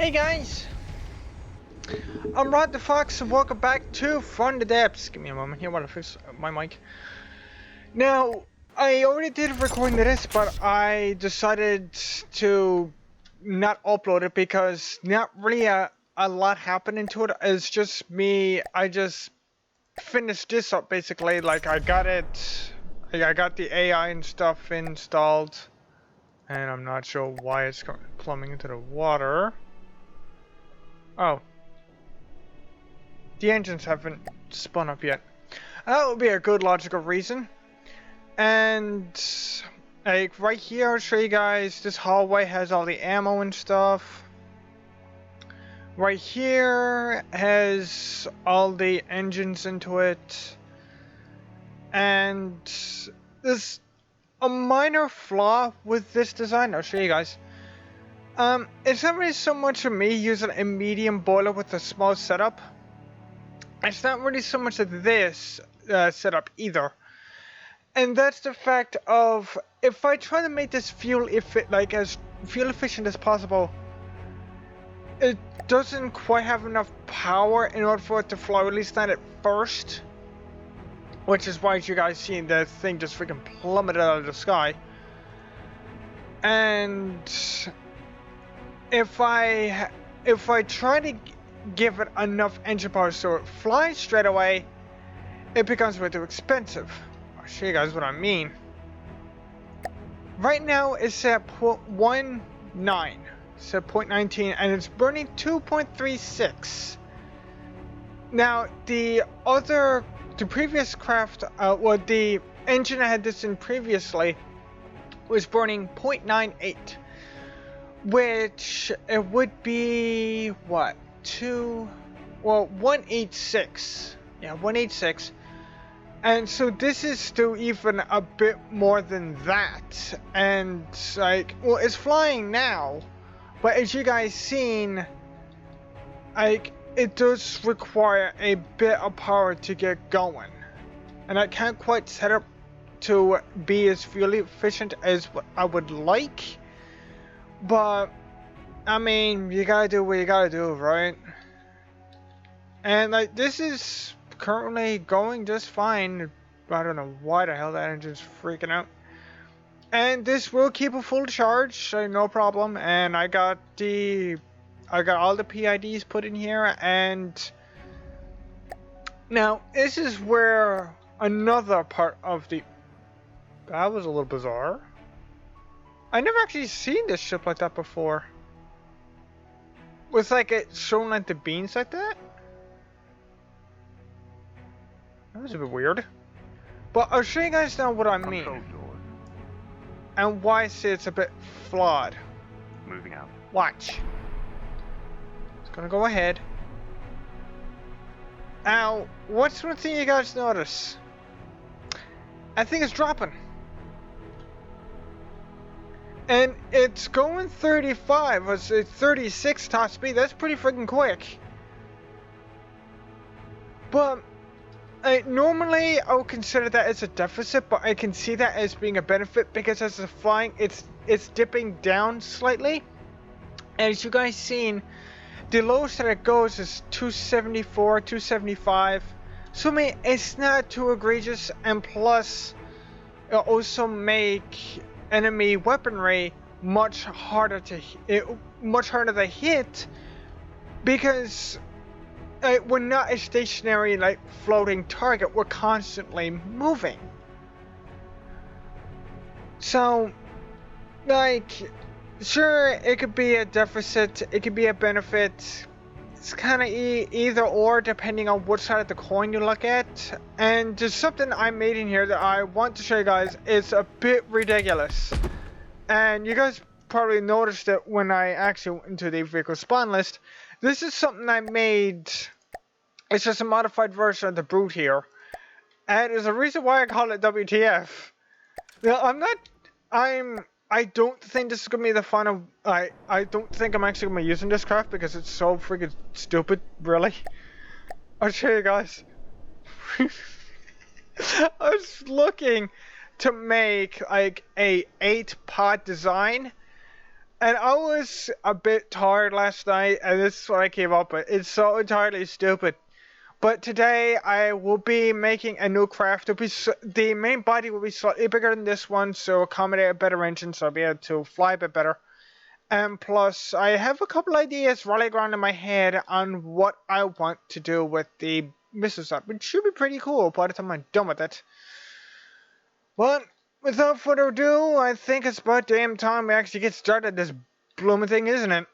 Hey guys, I'm Rod the Fox and welcome back to From the Depths. Give me a moment here while I fix my mic. Now, I already did recording this, but I decided to not upload it because not really a lot happened into it. It's just me, I just finished this up basically, like I got it, I got the AI and stuff installed, and I'm not sure why it's plumbing into the water. Oh. The engines haven't spun up yet. That would be a good logical reason. And like right here, I'll show you guys. This hallway has all the ammo and stuff. Right here has all the engines into it. And there's a minor flaw with this design. I'll show you guys. It's not really so much of me using a medium boiler with a small setup. It's not really so much of this setup either, and that's the fact of if I try to make this as fuel efficient as possible, it doesn't quite have enough power in order for it to fly, at least not at first. Which is why you guys see the thing just freaking plummeted out of the sky. And if I try to give it enough engine power so it flies straight away, it becomes way too expensive. I'll show you guys what I mean. Right now it's at 0.19, it's at 0.19, and it's burning 2.36. Now the previous craft, the engine I had this in previously was burning 0.98, which it would be what? 186. Yeah, 186. And so this is still even a bit more than that. And like, well, it's flying now, but as you guys seen, like, it does require a bit of power to get going. And I can't quite set up to be as fuel efficient as what I would like. But I mean, you gotta do what you gotta do, right? And like, this is currently going just fine. I don't know why the hell that engine's freaking out. And this will keep a full charge, so no problem. And I got all the PIDs put in here. And now this is where another part of that was a little bizarre. I never actually seen this ship like that before. With like it showing like the beams like that? That was a bit weird. But I'll show you guys now what I mean. And why I say it's a bit flawed. Moving out. Watch. It's gonna go ahead. Now, what's one thing you guys notice? I think it's dropping. And it's going 35, it's 36 top speed. That's pretty freaking quick. But normally I would consider that as a deficit, but I can see that as being a benefit because as it's flying, it's dipping down slightly. And as you guys seen, the lowest that it goes is 274, 275. So I mean, it's not too egregious, and plus it also make enemy weaponry much harder to hit because we're not a stationary like floating target, we're constantly moving. So like, sure, it could be a deficit, it could be a benefit. It's kind of either or depending on which side of the coin you look at. And there's something I made in here that I want to show you guys. It's a bit ridiculous. And you guys probably noticed it when I actually went into the vehicle spawn list. This is something I made. It's just a modified version of the Brute here. And there's a reason why I call it WTF. Now, I don't think this is going to be the final. I don't think I'm actually going to be using this craft because it's so freaking stupid, really. I'll show you guys. I was looking to make like a 8-pod design And I was a bit tired last night, and this is what I came up with. It's so entirely stupid. But today I will be making a new craft. The main body will be slightly bigger than this one, so accommodate a better engine, so I'll be able to fly a bit better. And plus, I have a couple ideas rolling around in my head on what I want to do with the missiles up, which should be pretty cool by the time I'm done with it. But without further ado, I think it's about damn time we actually get started this blooming thing, isn't it?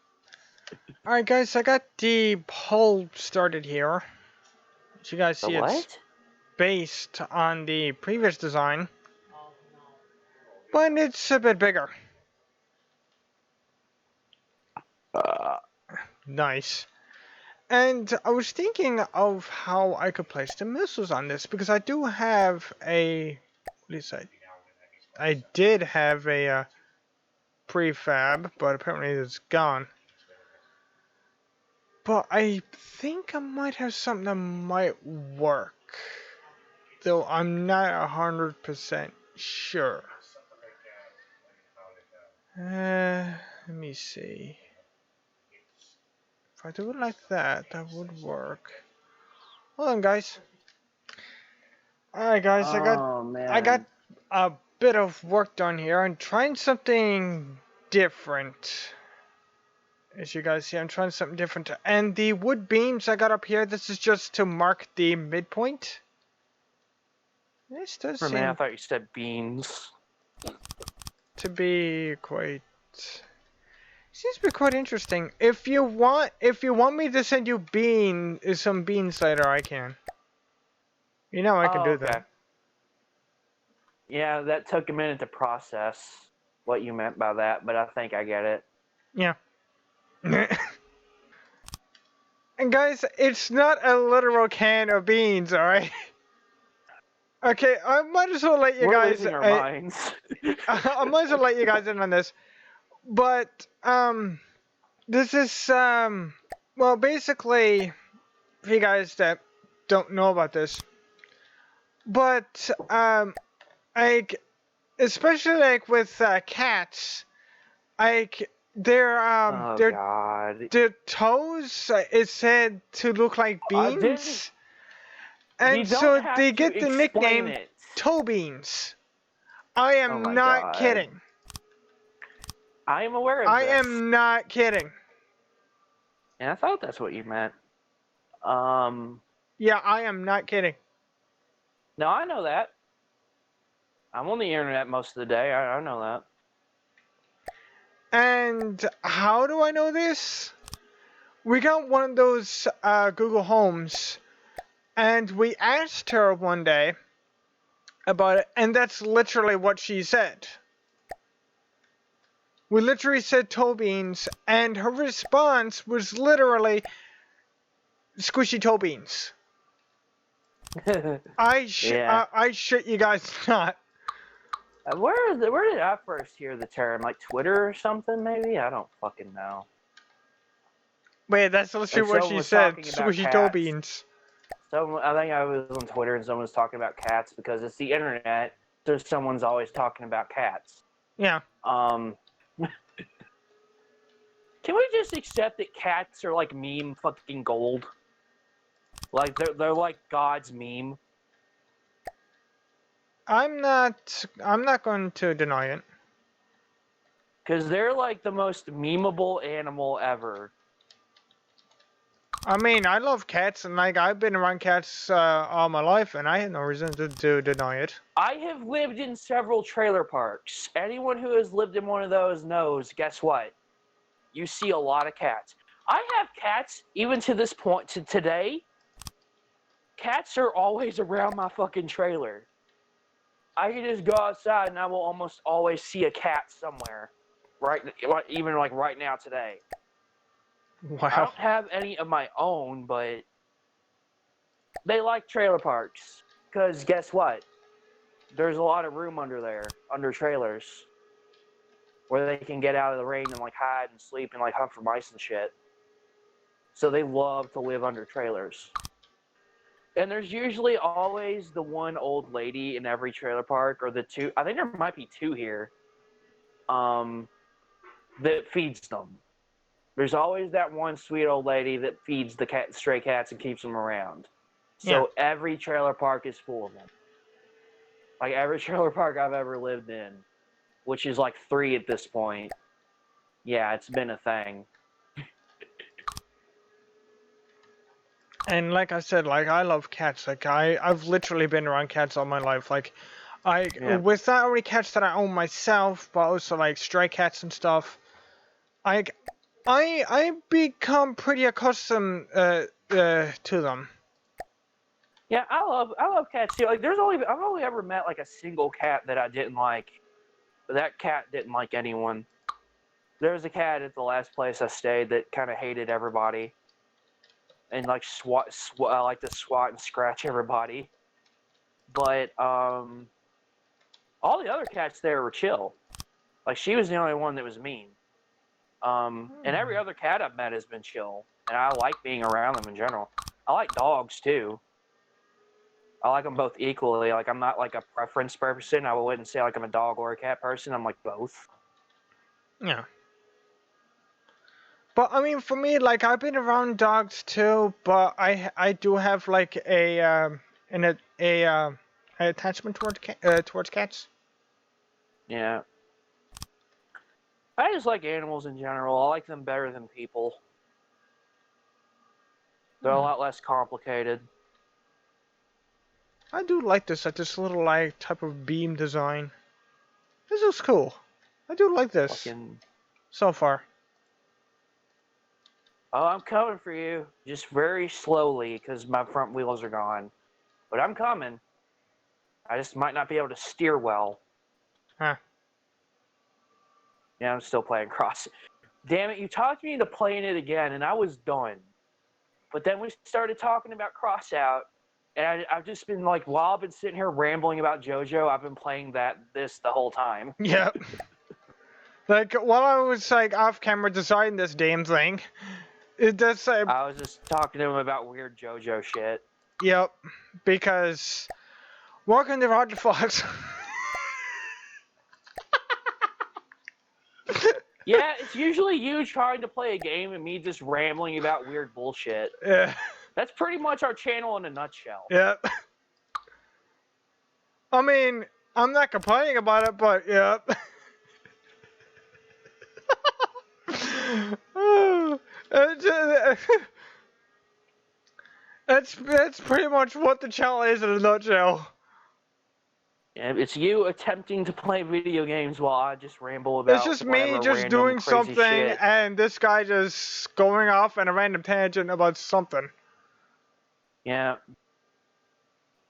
Alright guys, I got the hull started here. As you guys see, it's based on the previous design, but it's a bit bigger. Nice. And I was thinking of how I could place the missiles on this, because I do have a, at least I did have a prefab, but apparently it's gone. But I think I might have something that might work, though I'm not 100% sure. Let me see. If I do it like that, that would work. Hold on, guys. Alright, guys, I got a bit of work done here. I'm trying something different. As you guys see, I'm trying something different. And the wood beams I got up here, this is just to mark the midpoint. This does seem... I thought you said beans. To be quite... Seems to be quite interesting. If you want me to send you some beans later, I can. You know I can do that. Yeah, that took a minute to process what you meant by that, but I think I get it. Yeah. And guys, it's not a literal can of beans, alright? Okay, I might as well let you We're losing our minds. I might as well let you guys in on this. But, this is, well, basically, for you guys that don't know about this, but, like, especially, like, with, cats, like, their toes is said to look like beans, and so they get the nickname toe beans. I am not kidding. I am aware of this. I am not kidding. And I thought that's what you meant. Yeah, I am not kidding. No, I know that. I'm on the internet most of the day. I know that. And how do I know this? We got one of those Google Homes, and we asked her one day about it, and that's literally what she said. We literally said toe beans, and her response was literally squishy toe beans. I shit you guys not. Where did I first hear the term? Like Twitter or something, maybe? I don't fucking know. Wait, that's literally what she said. Squishy toe beans. So I think I was on Twitter and someone was talking about cats because it's the internet. So someone's always talking about cats. Yeah. Can we just accept that cats are like meme fucking gold? Like they're like God's meme. I'm not going to deny it. Cause they're like the most memeable animal ever. I mean, I love cats, and like I've been around cats all my life, and I have no reason to deny it. I have lived in several trailer parks. Anyone who has lived in one of those knows. Guess what? You see a lot of cats. I have cats even to this point to today. Cats are always around my fucking trailer. I can just go outside and I will almost always see a cat somewhere. Right, even like right now today. Wow. I don't have any of my own, but they like trailer parks. Because guess what? There's a lot of room under there, under trailers, where they can get out of the rain and like hide and sleep and like hunt for mice and shit. So they love to live under trailers. And there's usually always the one old lady in every trailer park, or the two. I think there might be two here. that feeds them. There's always that one sweet old lady that feeds the stray cats and keeps them around. So every trailer park is full of them. Like every trailer park I've ever lived in, which is like 3 at this point. Yeah, it's been a thing. And like I said, like I love cats. Like I've literally been around cats all my life. Like with not only cats that I own myself, but also like stray cats and stuff. I become pretty accustomed to them. Yeah, I love cats too. Like I've only ever met like a single cat that I didn't like. But that cat didn't like anyone. There was a cat at the last place I stayed that kind of hated everybody. And like I like to swat and scratch everybody. But all the other cats there were chill. Like she was the only one that was mean. And every other cat I've met has been chill, and I like being around them in general. I like dogs too. I like them both equally. Like I'm not like a preference person. I wouldn't say like I'm a dog or a cat person. I'm like both. Yeah. But I mean, for me, like I've been around dogs too, but I do have like an attachment towards cats. Yeah. I just like animals in general. I like them better than people. They're a lot less complicated. I do like this little like type of beam design. This is cool. I do like this so far. Oh, I'm coming for you. Just very slowly because my front wheels are gone. But I'm coming. I just might not be able to steer well. Huh. Yeah, I'm still playing Cross. Damn it, you talked me into playing it again, and I was done. But then we started talking about Crossout, and I've just been like, while I've been sitting here rambling about JoJo, I've been playing this the whole time. Yep. Like, while I was like off camera designing this damn thing, it does say. I was just talking to him about weird JoJo shit. Yep. Because. Welcome to Roger Fox. Yeah, it's usually you trying to play a game and me just rambling about weird bullshit. Yeah. That's pretty much our channel in a nutshell. Yep. I mean, I'm not complaining about it, but yep. That's pretty much what the channel is in a nutshell. Yeah, it's you attempting to play video games while I just ramble about. It's just me just doing something shit. And this guy just going off on a random tangent about something. Yeah.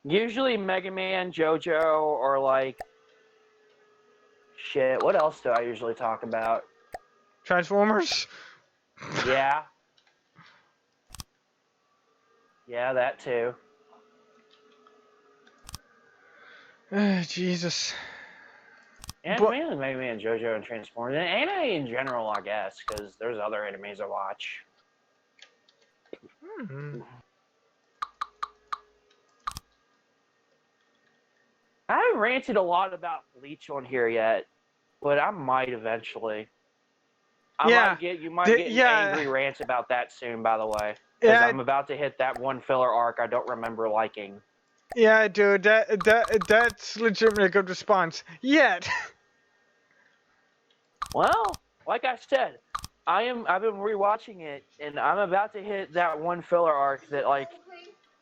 Usually Mega Man, JoJo, or like shit. What else do I usually talk about? Transformers? Yeah. Yeah, that too. Jesus. And it's mainly Mega Man, JoJo, and Transformers. And anime in general, I guess, because there's other animes I watch. I haven't ranted a lot about Bleach on here yet, but I might eventually. You might get angry rants about that soon, by the way. Because I'm about to hit that one filler arc I don't remember liking. Yeah, dude, that's legitimately a good response. Yet. Well, like I said, I've been rewatching it, and I'm about to hit that one filler arc that like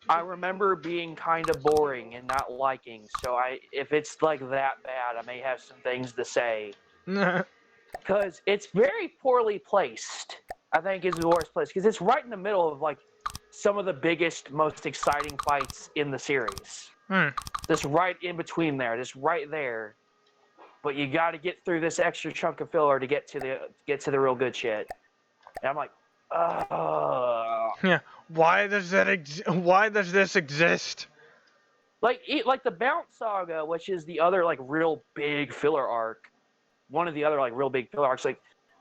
I remember being kind of boring and not liking. So if it's like that bad, I may have some things to say. Because it's very poorly placed. I think is the worst place because it's right in the middle of like some of the biggest, most exciting fights in the series. This right in between there, this right there. But you got to get through this extra chunk of filler to get to the real good shit. And I'm like, yeah. Why does this exist? Like the Bounce Saga, which is the other like real big filler arc. One of the other like real big filler arcs, like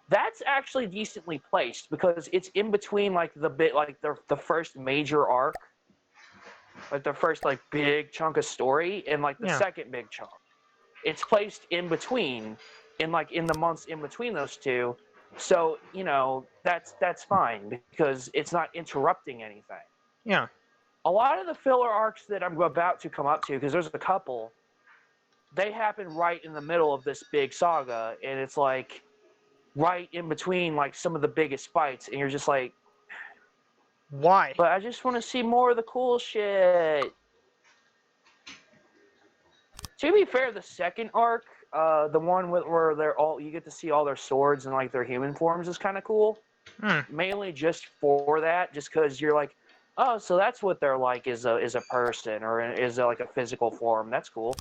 that's actually decently placed because it's in between like the first major arc, like the first like big chunk of story, and like the second big chunk. It's placed in between, in the months in between those two, So, that's fine because it's not interrupting anything. Yeah. A lot of the filler arcs that I'm about to come up to, because there's a couple, they happen right in the middle of this big saga, and it's like right in between like some of the biggest fights, and you're just like, Why? but I just want to see more of the cool shit. To be fair, the second arc, the one where you get to see all their swords and like their human forms is kind of cool. Hmm. Mainly just for that, just because you're like, oh, so that's what they're like is a person or is like a physical form. That's cool.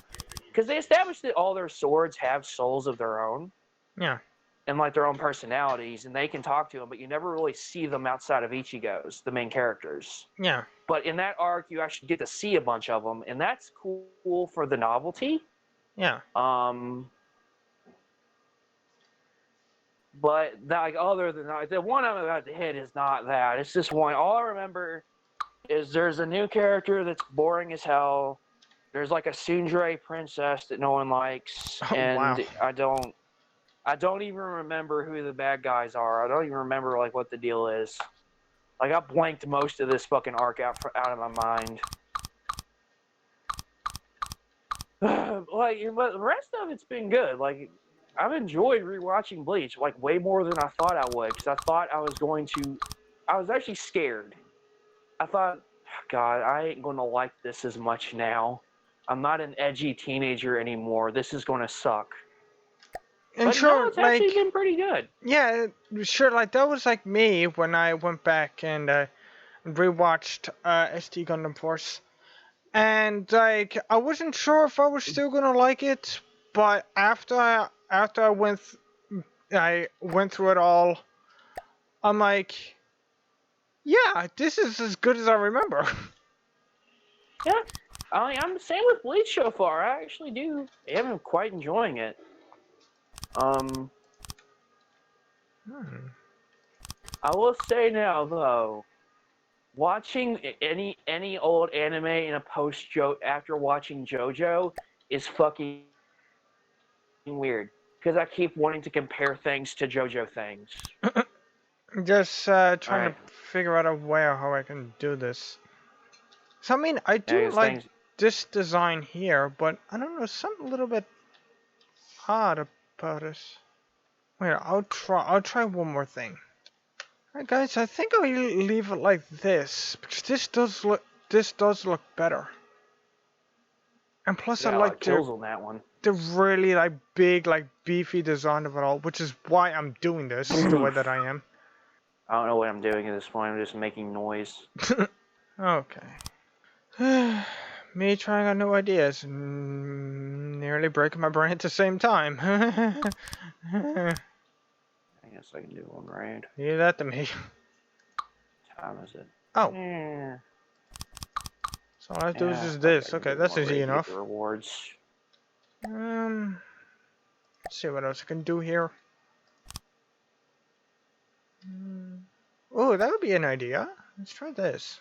Because they established that all their swords have souls of their own Yeah. and like their own personalities, and they can talk to them, but you never really see them outside of Ichigo's, the main characters. Yeah. But in that arc, you actually get to see a bunch of them, and that's cool for the novelty. Yeah. But like other than that, the one I'm about to hit is not that. It's just one. All I remember is there's a new character that's boring as hell. There's like a tsundere princess that no one likes, Oh, and wow. I don't even remember who the bad guys are. I don't even remember like what the deal is. Like I blanked most of this fucking arc out of my mind. Like, but the rest of it's been good. Like, I've enjoyed rewatching Bleach like way more than I thought I would, because I thought I was going to. I was actually scared. I thought, God, I ain't gonna like this as much now. I'm not an edgy teenager anymore. This is gonna suck. And But no, sure, it's like, actually been pretty good. yeah, sure, like, that was like me when I went back and rewatched SD Gundam Force. And, like, I wasn't sure if I was still gonna like it, but after I went through it all, I'm like, yeah, this is as good as I remember. Yeah, I'm the same with Bleach so far. I actually do. I'm quite enjoying it. I will say now though, watching any old anime in a after watching JoJo is fucking weird because I keep wanting to compare things to JoJo things. Just All trying right, to figure out a way how I can do this. So I mean, I I do guess like things. this design here, but I don't know, something a little bit odd about it. Wait, I'll try one more thing. Alright guys, I think I'll leave it like this, because this does look better. And plus I Got a lot like of kills on that one. the really like big, like beefy design of it all, which is why I'm doing this the way that I am. I don't know what I'm doing at this point. I'm just making noise. Okay. Me trying out new ideas, nearly breaking my brain at the same time. I guess I can do one right. Leave that to me. What time is it? Oh, Yeah. so all I have to do is Yeah, just I think I this. can Okay, do that's one easy right to get enough. the rewards. Let's see what else I can do here. Oh, that would be an idea. Let's try this.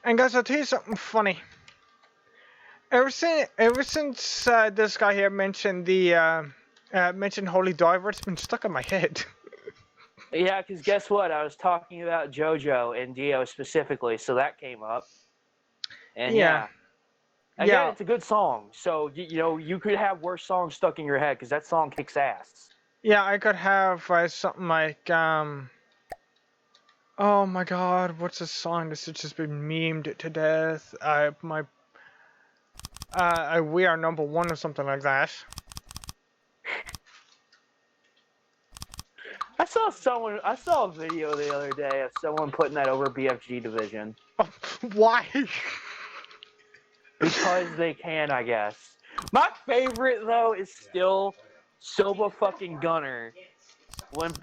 And guys, I'll tell you something funny. Ever since this guy here mentioned mentioned Holy Diver, it's been stuck in my head. Yeah, because guess what? I was talking about JoJo and Dio specifically, so that came up. And Yeah, yeah, again, yeah, it's a good song. So you could have worse songs stuck in your head because that song kicks ass. yeah. I could have something like oh my God, what's a song that's just been memed to death? We Are Number One or something like that. I saw a video the other day of someone putting that over BFG Division. Oh, why? Because they can, I guess. My favorite though is still Soba fucking Gunner.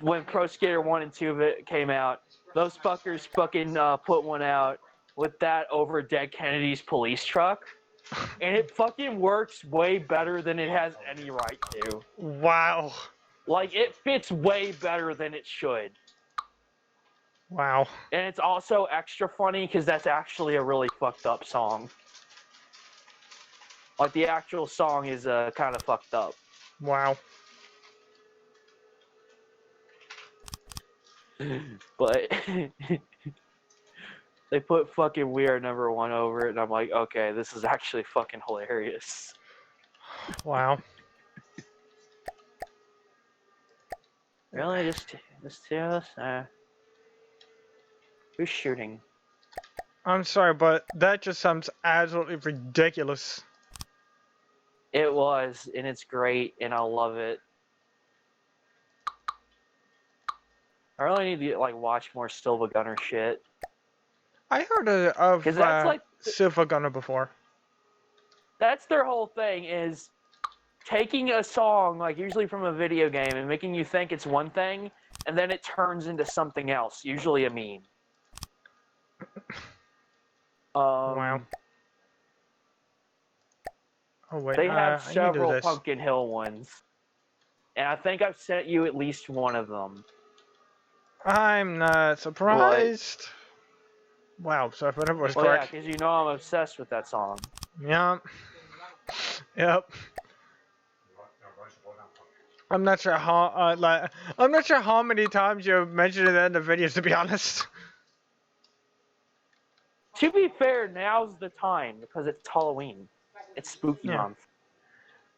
When Pro Skater 1 and 2 of it came out, those fuckers fucking put one out with that over Dead Kennedy's police truck. And it fucking works way better than it has any right to. Wow. Like, it fits way better than it should. Wow. And it's also extra funny because that's actually a really fucked up song. Like, the actual song is kind of fucked up. Wow. But they put fucking We Are Number One over it, and I'm like, okay, this is actually fucking hilarious. Wow. Really? Just two of us? Who's shooting? I'm sorry, but that just sounds absolutely ridiculous. It was, and it's great, and I love it. I really need to like watch more Silva Gunner shit. I heard of Because that's like Silva Gunner before. that's their whole thing is taking a song like usually from a video game and making you think it's one thing, and then it turns into something else, usually a meme. Wow. Oh wait, They have I need to do several this. Pumpkin Hill ones, and I think I've sent you at least one of them. I'm not surprised. Wow, so if it was Well, yeah, correct. because you know I'm obsessed with that song. Yep. Yep. I'm not sure how I'm not sure how many times you mentioned it in the videos, to be honest. To be fair, now's the time because it's Halloween. It's spooky month.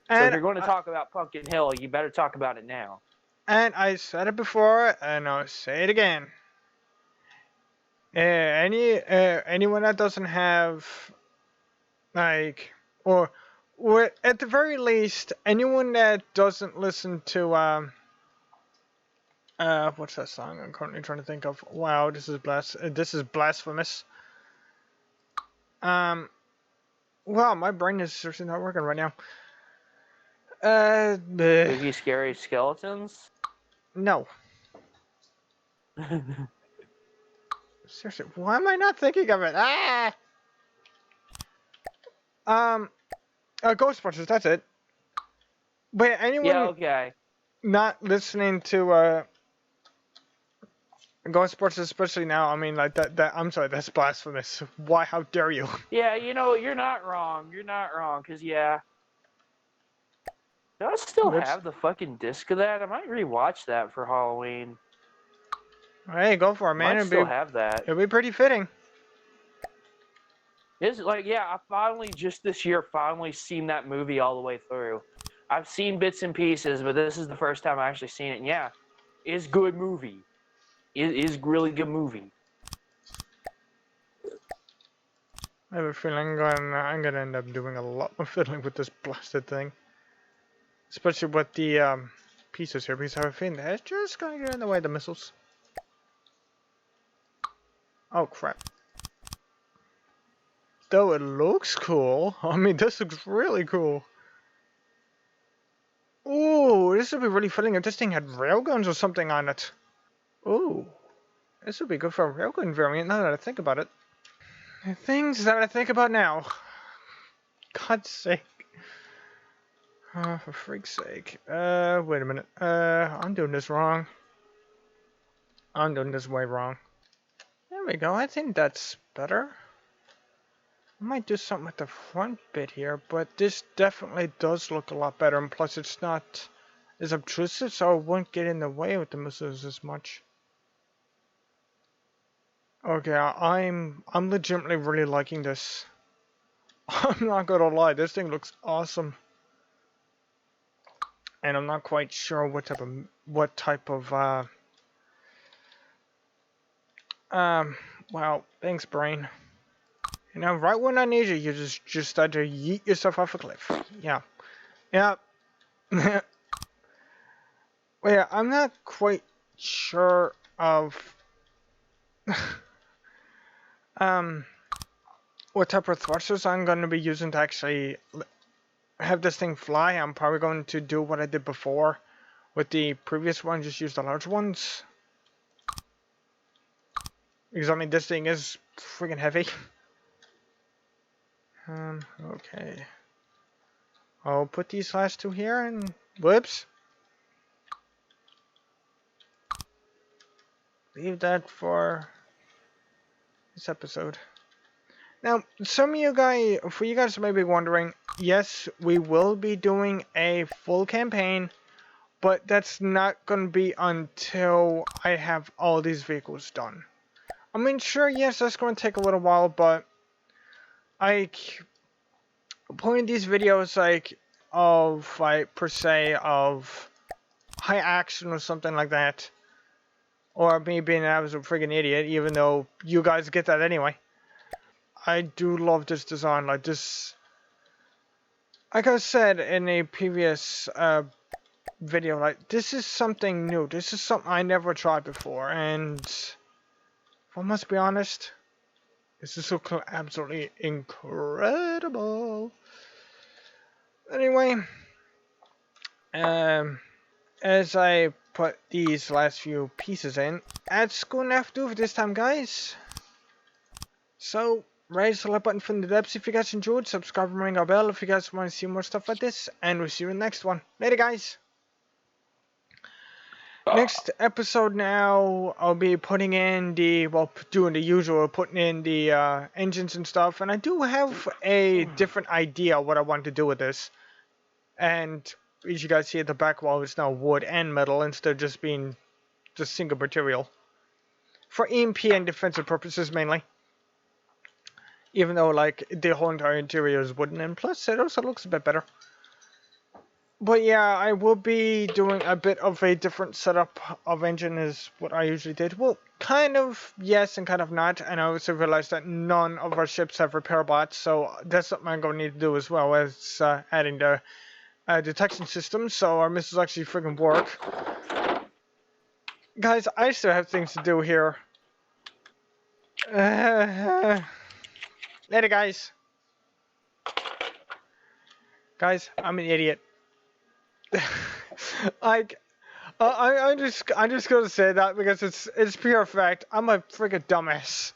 So if And you're going to talk about Pumpkin Hill, you better talk about it now. And I said it before, and I'll say it again. Anyone that doesn't have like, or at the very least, anyone that doesn't listen to what's that song I'm currently trying to think of? Wow, this is blasphemous. Well, my brain is seriously not working right now. Spooky, scary skeletons? No. Seriously, why am I not thinking of it? Ghostbusters, that's it. But anyone not listening to Ghostbusters, especially now, I mean, like that I'm sorry, that's blasphemous. Why? How dare you? Yeah, you know, you're not wrong. You're not wrong, because, yeah. Do I still have the fucking disc of that? I might rewatch that for Halloween. Hey, go for it, man. I still have that. It'll be pretty fitting. It's like, yeah, I finally, just this year, finally seen that movie all the way through. I've seen bits and pieces, but this is the first time I've actually seen it. And yeah, it's good movie. It is really good movie. I have a feeling I'm gonna end up doing a lot more fiddling with this blasted thing. Especially with the pieces here, because I have a feeling that's just gonna get in the way of the missiles. Oh crap. Though it looks cool. I mean, this looks really cool. Ooh, this would be really fitting if this thing had railguns or something on it. Ooh, this would be good for a railgun variant now that I think about it. The things that I think about now. God's sake. Oh, for freak's sake. Wait a minute. I'm doing this wrong. I'm doing this way wrong. There we go. I think that's better. I might do something with the front bit here, but this definitely does look a lot better, and plus it's not as obtrusive, so it won't get in the way with the missiles as much. Okay, I'm legitimately really liking this. I'm not gonna lie, this thing looks awesome. And I'm not quite sure what type of well, thanks brain. You know, right when I need you, you just start to yeet yourself off a cliff. Yeah. Yeah. Well, yeah, I'm not quite sure of what type of thrusters I'm going to be using to actually have this thing fly. I'm probably going to do what I did before with the previous one, just use the large ones. Because I mean, this thing is freaking heavy. Okay. I'll put these last two here and whoops. Leave that for this episode. Now, for you guys may be wondering, yes, we will be doing a full campaign, But that's not gonna be until I have all these vehicles done. I mean, sure, yes, that's gonna take a little while, but like putting these videos of per se of high action or something like that, or me being I was a friggin' idiot, even though you guys get that anyway. I do love this design, like this. Like I said in a previous video, like this is something new. This is something I never tried before, and if I must be honest, this is so absolutely incredible. Anyway, as I put these last few pieces in, that's going to have to do for this time, guys. So, raise the like button from the depths if you guys enjoyed, subscribe and ring our bell if you guys want to see more stuff like this, and we'll see you in the next one. Later, guys! Next episode now, I'll be putting in the, well, doing the usual, putting in the engines and stuff, and I do have a different idea what I want to do with this. And as you guys see at the back wall, it's now wood and metal instead of just being just single material. For EMP and defensive purposes mainly. Even though like the whole entire interior is wooden, and plus it also looks a bit better. But yeah, I will be doing a bit of a different setup of engine as what I usually did. Well, kind of yes and kind of not. And I also realized that none of our ships have repair bots, so that's something I'm going to need to do as well as adding the detection system, so our missiles actually friggin' work. Guys, I still have things to do here. Later, guys. Guys, I'm an idiot. Like, I'm just gonna say that because it's pure fact. I'm a friggin' dumbass.